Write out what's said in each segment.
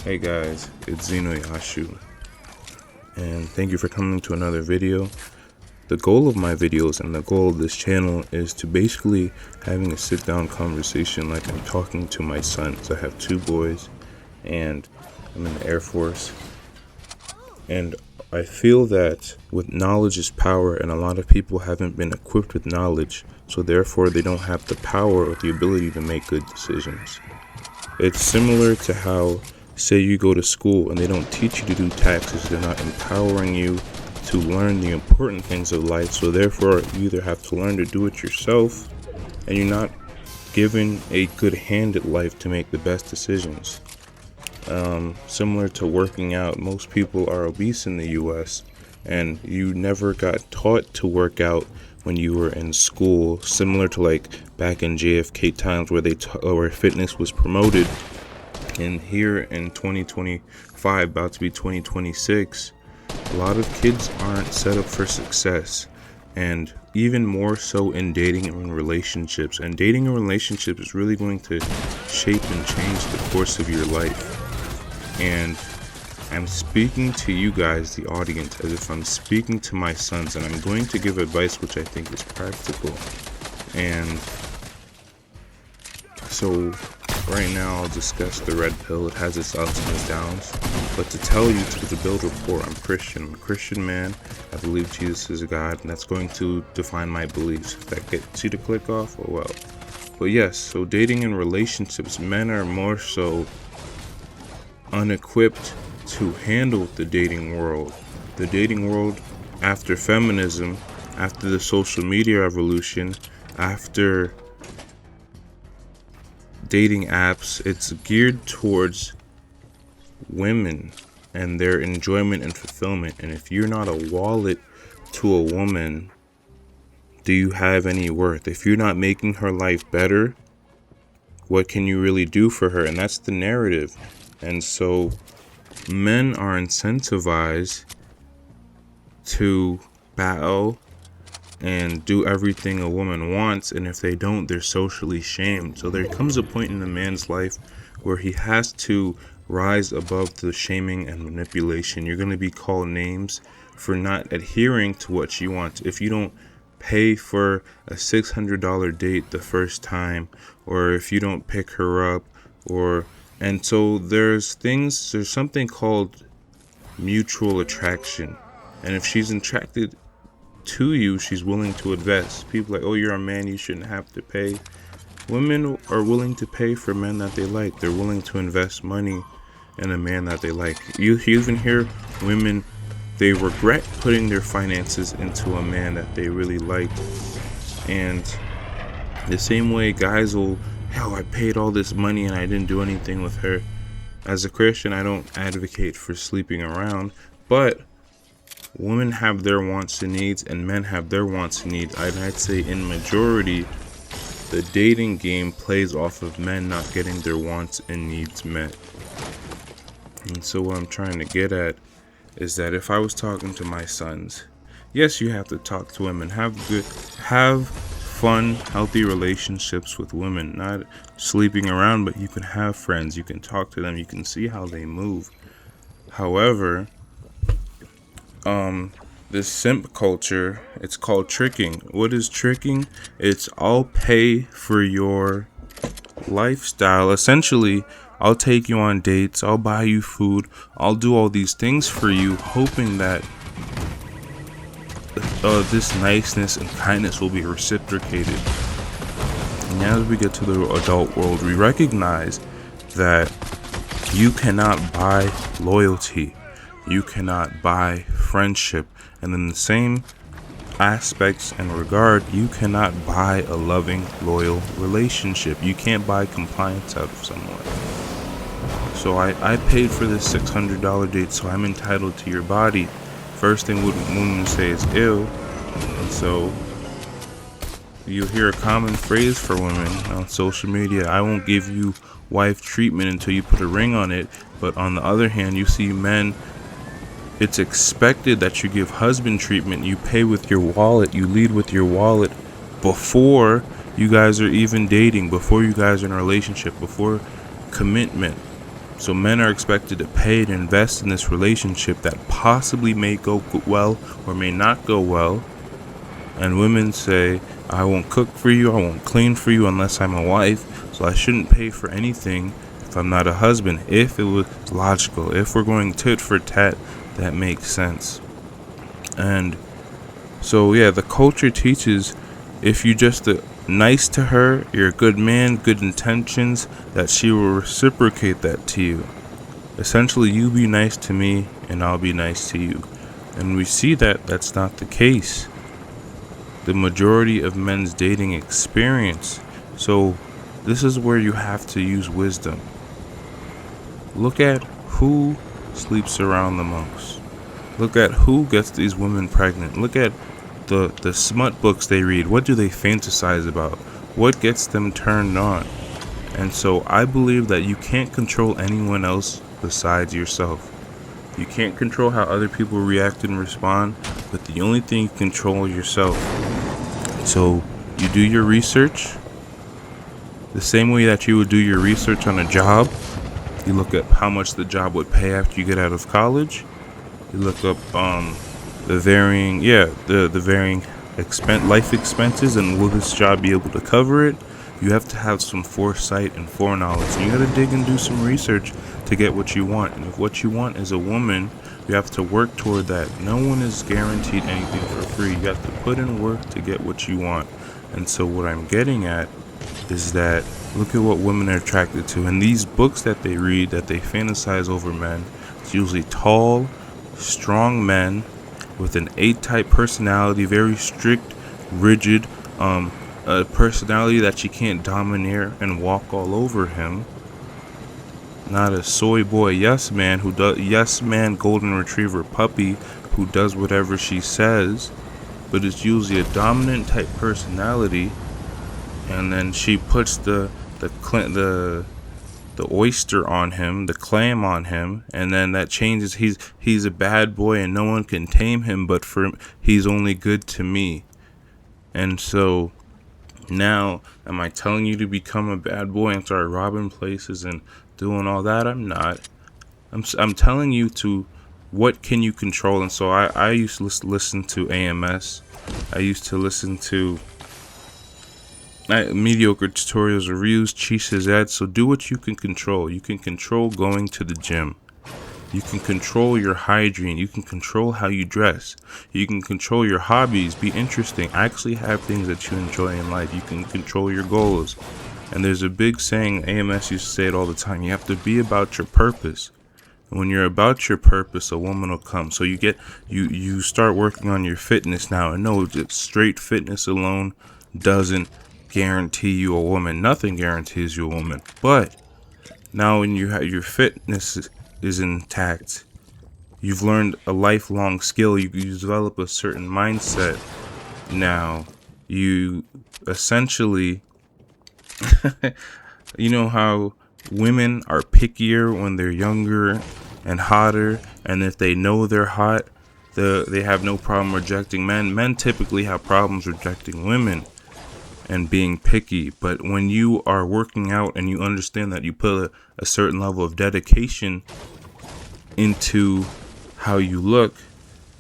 Hey guys, it's Zenoyashu, and thank you for coming to another video. The goal of my videos and the goal of this channel is to basically having a sit-down conversation like I'm talking to my sons. I have two boys, and I'm in the Air Force, and I feel that with knowledge is power, and a lot of people haven't been equipped with knowledge, so therefore they don't have the power or the ability to make good decisions. It's similar to how, say you go to school and they don't teach you to do taxes. They're not empowering you to learn the important things of life, so therefore you either have to learn to do it yourself, and you're not given a good hand at life to make the best decisions. Similar to working out, most people are obese in the US, and you never got taught to work out when you were in school, similar to like back in JFK times where where fitness was promoted. And here in 2025, about to be 2026, a lot of kids aren't set up for success, and even more so in dating and relationships. And dating and relationships is really going to shape and change the course of your life. And I'm speaking to you guys, the audience, as if I'm speaking to my sons, and I'm going to give advice which I think is practical. And so right now I'll discuss the red pill. It has its ups and its downs, but to tell you, to build rapport, I'm a Christian man. I believe Jesus is a God, and that's going to define my beliefs. If that gets you to click off, oh well. But yes, so dating and relationships, men are more so unequipped to handle the dating world. The dating world after feminism, after the social media revolution, after dating apps, it's geared towards women and their enjoyment and fulfillment. And if you're not a wallet to a woman, do you have any worth? If you're not making her life better, what can you really do for her? And that's the narrative. And so men are incentivized to battle and do everything a woman wants, and if they don't, they're socially shamed. So there comes a point in a man's life where he has to rise above the shaming and manipulation. You're going to be called names for not adhering to what you want. If you don't pay for a $600 date the first time, or if you don't pick her up, and so there's something called mutual attraction. And if she's attracted to you, she's willing to invest. People like, oh, you're a man, you shouldn't have to pay. Women are willing to pay for men that they like. They're willing to invest money in a man that they like. You even hear women, they regret putting their finances into a man that they really like. And the same way guys will, hell, I paid all this money and I didn't do anything with her. As a Christian, I don't advocate for sleeping around, but women have their wants and needs, and men have their wants and needs. I'd say in majority, the dating game plays off of men not getting their wants and needs met. And so what I'm trying to get at is that if I was talking to my sons, yes, you have to talk to women, have fun, healthy relationships with women, not sleeping around, but you can have friends, you can talk to them, you can see how they move. However, this simp culture, it's called tricking. What is tricking? It's I'll pay for your lifestyle. Essentially, I'll take you on dates, I'll buy you food, I'll do all these things for you, hoping that this niceness and kindness will be reciprocated. And as we get to the adult world, we recognize that you cannot buy loyalty. You cannot buy friendship. And in the same aspects and regard, you cannot buy a loving, loyal relationship. You can't buy compliance out of someone. So I paid for this $600 date, so I'm entitled to your body. First thing women say is ew. And so you hear a common phrase for women on social media: I won't give you wife treatment until you put a ring on it. But on the other hand, you see men, it's expected that you give husband treatment. You pay with your wallet, you lead with your wallet before you guys are even dating, before you guys are in a relationship, before commitment. So men are expected to pay and invest in this relationship that possibly may go well or may not go well. And women say, I won't cook for you, I won't clean for you unless I'm a wife, so I shouldn't pay for anything if I'm not a husband. If it was logical, if we're going tit for tat, that makes sense. And so yeah, the culture teaches if you just nice to her, you're a good man, good intentions, that she will reciprocate that to you. Essentially, you be nice to me and I'll be nice to you. And we see that that's not the case. The majority of men's dating experience. So this is where you have to use wisdom. Look at who sleeps around the most. Look at who gets these women pregnant. Look at the smut books they read. What do they fantasize about? What gets them turned on? And so I believe that you can't control anyone else besides yourself. You can't control how other people react and respond, but the only thing you control is yourself. So you do your research the same way that you would do your research on a job. You look at how much the job would pay after you get out of college. You look up the varying life expenses, and will this job be able to cover it? You have to have some foresight and foreknowledge. And you got to dig and do some research to get what you want. And if what you want is a woman, you have to work toward that. No one is guaranteed anything for free. You have to put in work to get what you want. And so what I'm getting at is that look at what women are attracted to. And these books that they read, that they fantasize over men, it's usually tall, strong men with an A-type personality, very strict, rigid, a personality that you can't domineer and walk all over him. Not a soy boy yes man who does yes man golden retriever puppy who does whatever she says, but it's usually a dominant type personality, and then she puts the oyster on him, the clam on him, and then that changes. He's a bad boy and no one can tame him, but he's only good to me. And so now, am I telling you to become a bad boy and start robbing places and doing all that? I'm not. I'm telling you to what can you control. And so I used to listen to AMS. I used to listen to mediocre tutorials, reviews, cheese ads. So do what you can control. You can control going to the gym. You can control your hygiene. You can control how you dress. You can control your hobbies. Be interesting. Actually have things that you enjoy in life. You can control your goals. And there's a big saying, AMS used to say it all the time, you have to be about your purpose. And when you're about your purpose, a woman will come. So you start working on your fitness now. And no, straight fitness alone doesn't guarantee you a woman. Nothing guarantees you a woman. But now when you have your fitness is intact, you've learned a lifelong skill, you develop a certain mindset. Now you essentially you know how women are pickier when they're younger and hotter, and if they know they're hot, they have no problem rejecting men typically have problems rejecting women and being picky. But when you are working out and you understand that you put a certain level of dedication into how you look,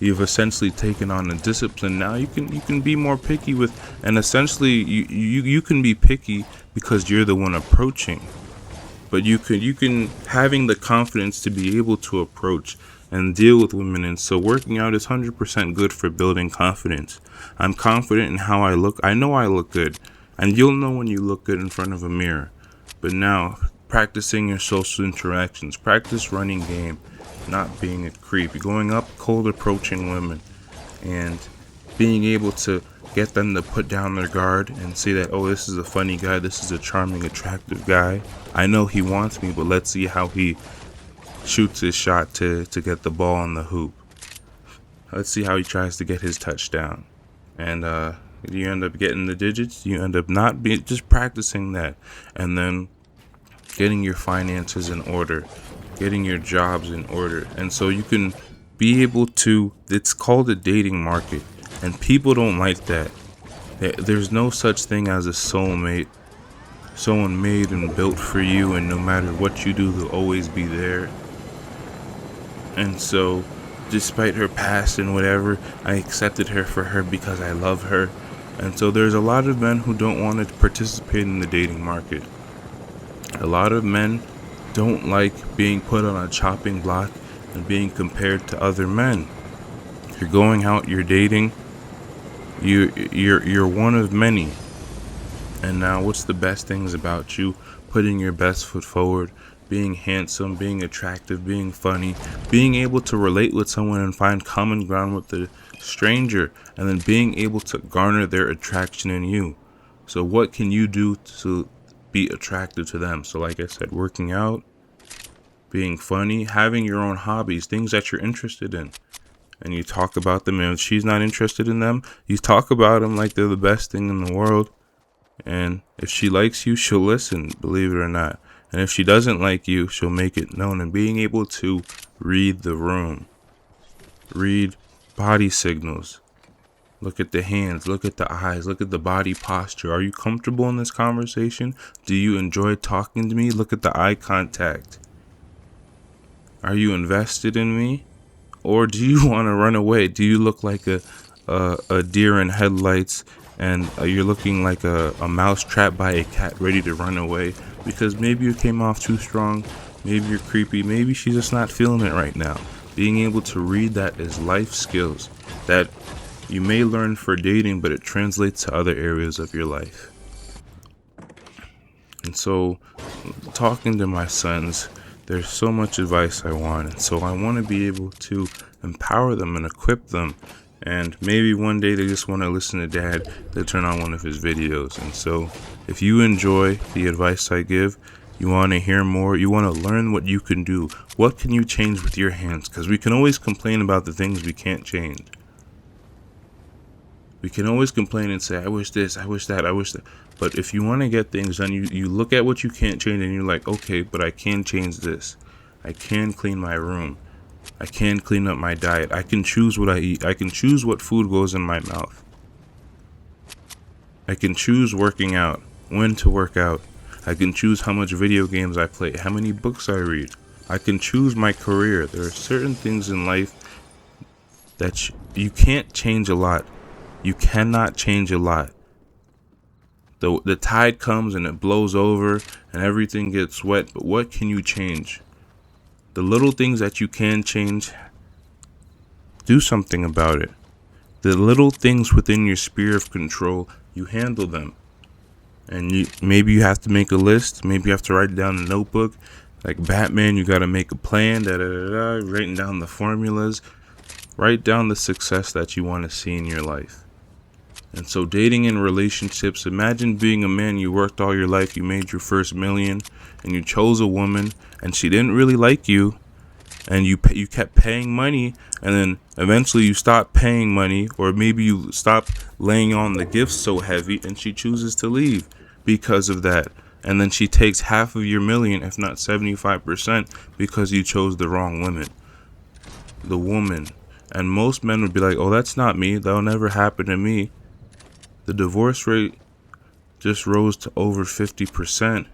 you've essentially taken on a discipline. Now you can be more picky with, and essentially you can be picky because you're the one approaching. But you can having the confidence to be able to approach and deal with women. And so working out is 100% good for building confidence. I'm confident in how I look. I know I look good, and you'll know when you look good in front of a mirror. But now practicing your social interactions, practice running game, not being a creep, going up cold approaching women, and being able to get them to put down their guard and see that, oh, this is a funny guy, this is a charming, attractive guy. I know he wants me, but let's see how he shoots his shot to get the ball in the hoop. Let's see how he tries to get his touchdown. And you end up getting the digits, you end up just practicing that, and then getting your finances in order, getting your jobs in order. And so you can be able to, it's called a dating market, and people don't like that. There's no such thing as a soulmate. someone made and built for you, and no matter what you do, they'll always be there. And so, despite her past and whatever, I accepted her for her because I love her. And so there's a lot of men who don't want to participate in the dating market. A lot of men don't like being put on a chopping block and being compared to other men. You're going out, you're dating, you're one of many. And now what's the best things about you? Putting your best foot forward, being handsome, being attractive, being funny, being able to relate with someone and find common ground with the stranger, and then being able to garner their attraction in you. So what can you do to be attracted to them? So like I said, working out, being funny, having your own hobbies, things that you're interested in. And you talk about them, and if she's not interested in them, you talk about them like they're the best thing in the world. And if she likes you, she'll listen, believe it or not. And if she doesn't like you, she'll make it known. And being able to read the room, read body signals, look at the hands, look at the eyes, look at the body posture. Are you comfortable in this conversation? Do you enjoy talking to me? Look at the eye contact. Are you invested in me? Or do you want to run away? Do you look like a deer in headlights, and you're looking like a mouse trapped by a cat ready to run away? Because maybe you came off too strong, maybe you're creepy, maybe she's just not feeling it right now. Being able to read that is life skills that you may learn for dating, but it translates to other areas of your life. And so, talking to my sons, there's so much advice I want, and so I want to be able to empower them and equip them. And maybe one day they just want to listen to Dad, they'll turn on one of his videos. And so if you enjoy the advice I give, you want to hear more, you want to learn what you can do, what can you change with your hands? Because we can always complain about the things we can't change. We can always complain and say, I wish this, I wish that, I wish that. But if you want to get things done, you look at what you can't change and you're like, okay, but I can change this. I can clean my room. I can clean up my diet. I can choose what I eat. I can choose what food goes in my mouth. I can choose working out, when to work out. I can choose how much video games I play, how many books I read. I can choose my career. There are certain things in life that you can't change a lot. You cannot change a lot. The tide comes and it blows over and everything gets wet, but what can you change? The little things that you can change, do something about it. The little things within your sphere of control, you handle them. And maybe you have to make a list, maybe you have to write it down in a notebook. Like Batman, you got to make a plan, writing down the formulas, write down the success that you want to see in your life. And so dating and relationships, imagine being a man, you worked all your life, you made your first million, and you chose a woman, and she didn't really like you, and you kept paying money, and then eventually you stopped paying money, or maybe you stopped laying on the gifts so heavy, and she chooses to leave because of that. And then she takes half of your million, if not 75%, because you chose the wrong the woman. And most men would be like, oh, that's not me, that'll never happen to me. The divorce rate just rose to over 50%.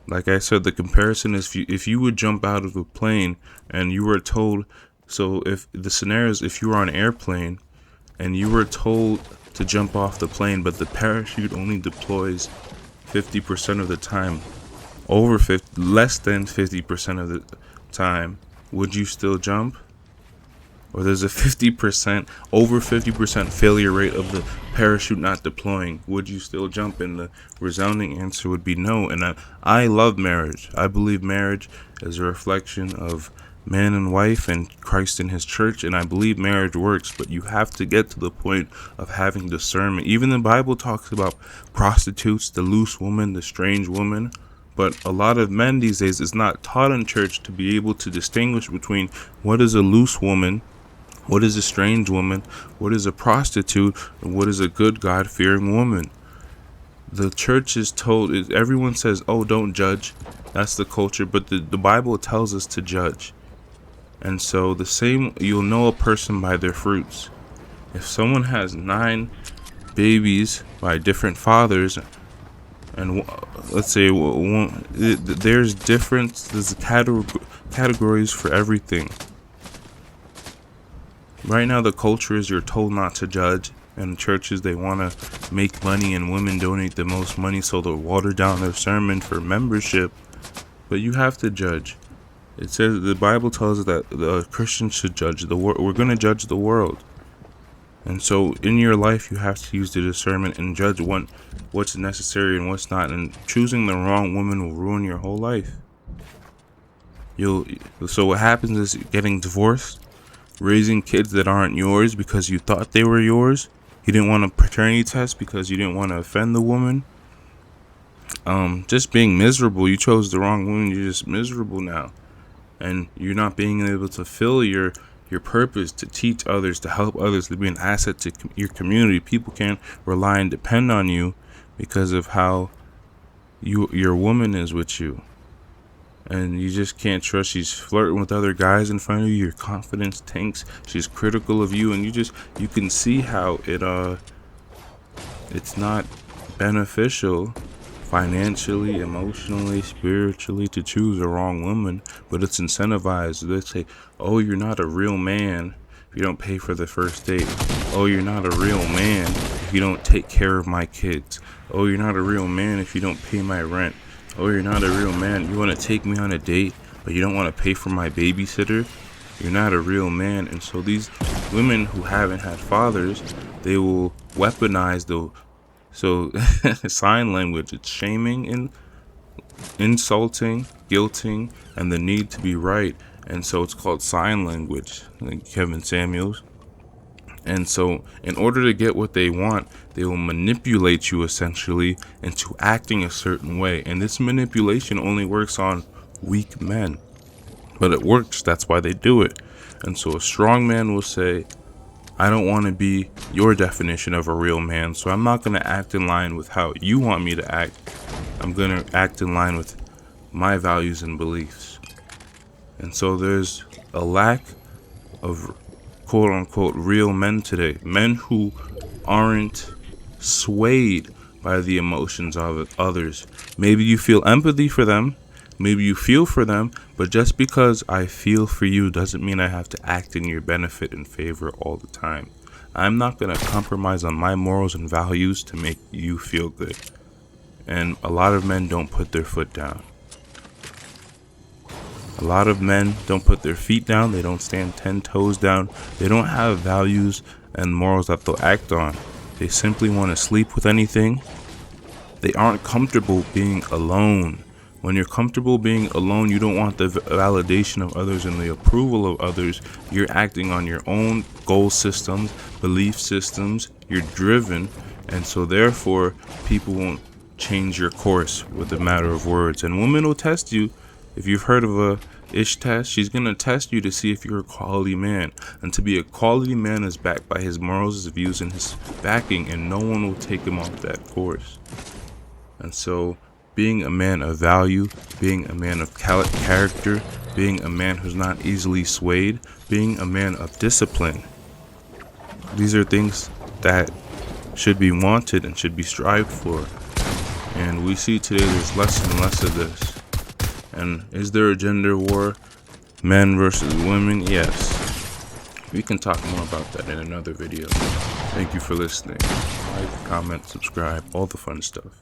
Like I said, the comparison is if you would jump out of a plane and you were told, so if the scenario is if you were on an airplane and you were told to jump off the plane, but the parachute only deploys 50% of the time, less than 50% of the time, would you still jump? Or there's a over 50% failure rate of the parachute not deploying, would you still jump? And the resounding answer would be no. And I love marriage. I believe marriage is a reflection of man and wife and Christ and his church, and I believe marriage works, but you have to get to the point of having discernment. Even the Bible talks about prostitutes, the loose woman, the strange woman. But a lot of men these days, it's not taught in church to be able to distinguish between what is a loose woman, what is a strange woman, what is a prostitute, and what is a good God-fearing woman. The church is told, everyone says, oh, don't judge. That's the culture, but the Bible tells us to judge. And so the same, you'll know a person by their fruits. If someone has 9 babies by different fathers, And let's say there's categories for everything. Right now, the culture is you're told not to judge, and churches, they want to make money, and women donate the most money, so they'll water down their sermon for membership. But you have to judge. It says, the Bible tells us that the Christians should judge the world. We're going to judge the world. And so in your life, you have to use the discernment and judge what's necessary and what's not. And choosing the wrong woman will ruin your whole life. So what happens is getting divorced, raising kids that aren't yours because you thought they were yours. You didn't want a paternity test because you didn't want to offend the woman. Just being miserable. You chose the wrong woman. You're just miserable now. And you're not being able to fill your purpose to teach others, to help others, to be an asset to your community. People can't rely and depend on you because of how your woman is with you. And you just can't trust. She's flirting with other guys in front of you. Your confidence tanks. She's critical of you, and you can see how it's not beneficial financially, emotionally, spiritually to choose a wrong woman, but it's incentivized. They say, oh, you're not a real man if you don't pay for the first date. Oh, you're not a real man if you don't take care of my kids. Oh, you're not a real man if you don't pay my rent. Oh, you're not a real man. You want to take me on a date, but you don't want to pay for my babysitter. You're not a real man. And so these women who haven't had fathers, they will weaponize sign language. It's shaming and insulting, guilting, and the need to be right. And so it's called sign language, like Kevin Samuels. And so in order to get what they want, they will manipulate you essentially into acting a certain way. And this manipulation only works on weak men. But it works. That's why they do it. And so a strong man will say, I don't want to be your definition of a real man, so I'm not going to act in line with how you want me to act. I'm going to act in line with my values and beliefs. And so there's a lack of quote unquote real men today. Men who aren't swayed by the emotions of others. Maybe you feel empathy for them. Maybe you feel for them, but just because I feel for you doesn't mean I have to act in your benefit and favor all the time. I'm not going to compromise on my morals and values to make you feel good. And a lot of men don't put their foot down. A lot of men don't put their feet down. They don't stand 10 toes down. They don't have values and morals that they'll act on. They simply want to sleep with anything. They aren't comfortable being alone. When you're comfortable being alone, you don't want the validation of others and the approval of others. You're acting on your own goal systems, belief systems. You're driven. And so therefore, people won't change your course with a matter of words. And women will test you. If you've heard of a Ish test, she's going to test you to see if you're a quality man. And to be a quality man is backed by his morals, his views, and his backing. And no one will take him off that course. And so being a man of value, being a man of character, being a man who's not easily swayed, being a man of discipline. These are things that should be wanted and should be strived for. And we see today there's less and less of this. And is there a gender war? Men versus women? Yes. We can talk more about that in another video. Thank you for listening. Like, comment, subscribe, all the fun stuff.